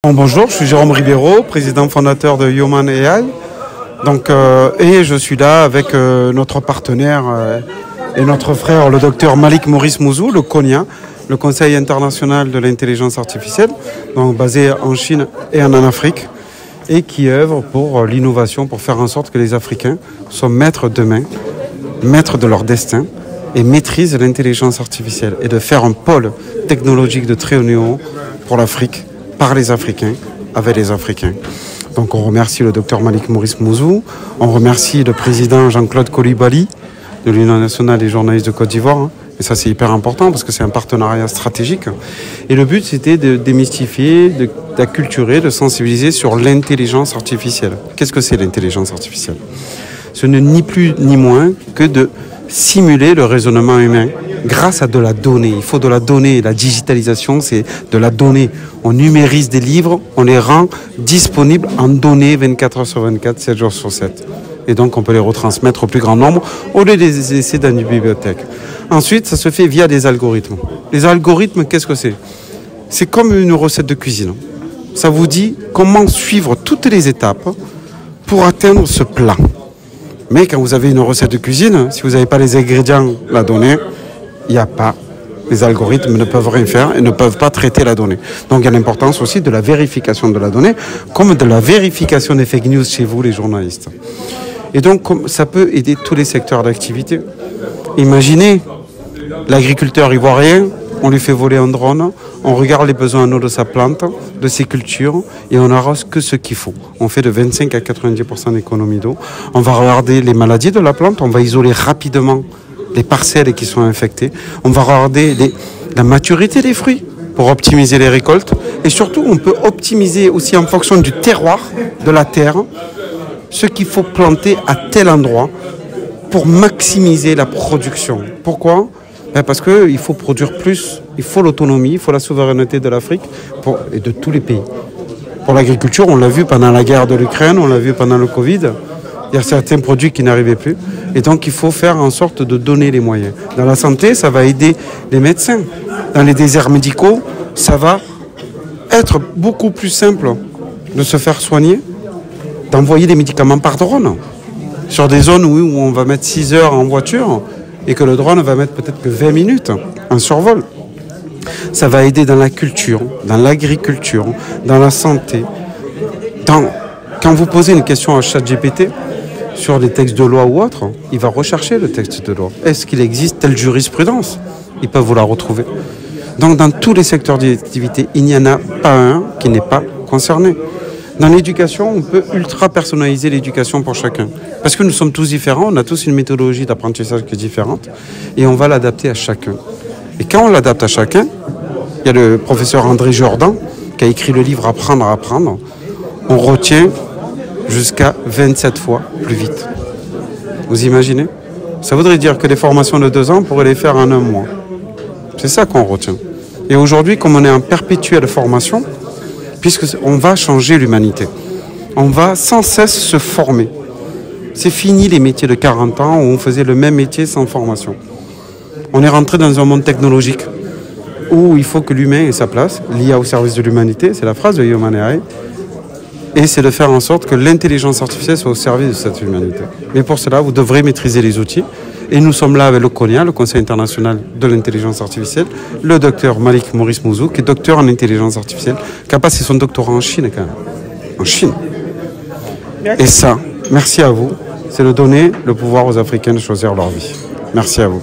Bonjour, je suis Jérôme Ribeiro, président fondateur de Human AI. Et je suis là avec notre partenaire et notre frère, le docteur Malik Maurice Mouzou, le CONIA, le Conseil international de l'intelligence artificielle, donc basé en Chine et en Afrique, et qui œuvre pour l'innovation, pour faire en sorte que les Africains soient maîtres demain, maîtres de leur destin, et maîtrisent l'intelligence artificielle, et de faire un pôle technologique de très haut niveau pour l'Afrique, par les Africains, avec les Africains. Donc on remercie le docteur Malik Maurice Mouzou, on remercie le président Jean-Claude Coulibaly de l'Union nationale des journalistes de Côte d'Ivoire. Et ça c'est hyper important parce que c'est un partenariat stratégique. Et le but c'était de démystifier, d'acculturer, de sensibiliser sur l'intelligence artificielle. Qu'est-ce que c'est l'intelligence artificielle? Ce n'est ni plus ni moins que de simuler le raisonnement humain grâce à de la donnée. Il faut de la donnée. La digitalisation, c'est de la donnée. On numérise des livres, on les rend disponibles en données 24 heures sur 24, 7 jours sur 7. Et donc, on peut les retransmettre au plus grand nombre au lieu de les laisser dans une bibliothèque. Ensuite, ça se fait via des algorithmes. Les algorithmes, qu'est-ce que c'est? C'est comme une recette de cuisine. Ça vous dit comment suivre toutes les étapes pour atteindre ce plat. Mais quand vous avez une recette de cuisine, si vous n'avez pas les ingrédients, la donnée, il n'y a pas. Les algorithmes ne peuvent rien faire et ne peuvent pas traiter la donnée. Donc il y a l'importance aussi de la vérification de la donnée, comme de la vérification des fake news chez vous, les journalistes. Et donc ça peut aider tous les secteurs d'activité. Imaginez, l'agriculteur ivoirien, on lui fait voler un drone, on regarde les besoins en eau de sa plante, de ses cultures, et on n'arrose que ce qu'il faut. On fait de 25 à 90% d'économie d'eau. On va regarder les maladies de la plante, on va isoler rapidement les parcelles qui sont infectées. On va regarder la maturité des fruits pour optimiser les récoltes. Et surtout, on peut optimiser aussi en fonction du terroir, de la terre, ce qu'il faut planter à tel endroit pour maximiser la production. Pourquoi ? Parce qu'il faut produire plus, il faut l'autonomie, il faut la souveraineté de l'Afrique et de tous les pays. Pour l'agriculture, on l'a vu pendant la guerre de l'Ukraine, on l'a vu pendant le Covid. Il y a certains produits qui n'arrivaient plus. Et donc, il faut faire en sorte de donner les moyens. Dans la santé, ça va aider les médecins. Dans les déserts médicaux, ça va être beaucoup plus simple de se faire soigner, d'envoyer des médicaments par drone. Sur des zones où on va mettre 6 heures en voiture et que le drone va mettre peut-être que 20 minutes en survol. Ça va aider dans la culture, dans l'agriculture, dans la santé. Quand vous posez une question à ChatGPT, sur des textes de loi ou autres, il va rechercher le texte de loi. Est-ce qu'il existe telle jurisprudence? Ils peuvent vous la retrouver. Donc dans tous les secteurs d'activité, il n'y en a pas un qui n'est pas concerné. Dans l'éducation, on peut ultra personnaliser l'éducation pour chacun. Parce que nous sommes tous différents, on a tous une méthodologie d'apprentissage qui est différente, et on va l'adapter à chacun. Et quand on l'adapte à chacun, il y a le professeur André Jordan qui a écrit le livre Apprendre à apprendre. On retient jusqu'à 27 fois plus vite. Vous imaginez? Ça voudrait dire que les formations de 2 ans, on pourrait les faire en 1 mois. C'est ça qu'on retient. Et aujourd'hui, comme on est en perpétuelle formation, puisqu'on va changer l'humanité, on va sans cesse se former. C'est fini les métiers de 40 ans où on faisait le même métier sans formation. On est rentré dans un monde technologique où il faut que l'humain ait sa place, l'IA au service de l'humanité, c'est la phrase de Human AI. Et c'est de faire en sorte que l'intelligence artificielle soit au service de cette humanité. Mais pour cela, vous devrez maîtriser les outils. Et nous sommes là avec le CONIA, le Conseil international de l'intelligence artificielle, le docteur Malik Maurice Mouzou, qui est docteur en intelligence artificielle, qui a passé son doctorat en Chine quand même. En Chine. Et ça, merci à vous, c'est de donner le pouvoir aux Africains de choisir leur vie. Merci à vous.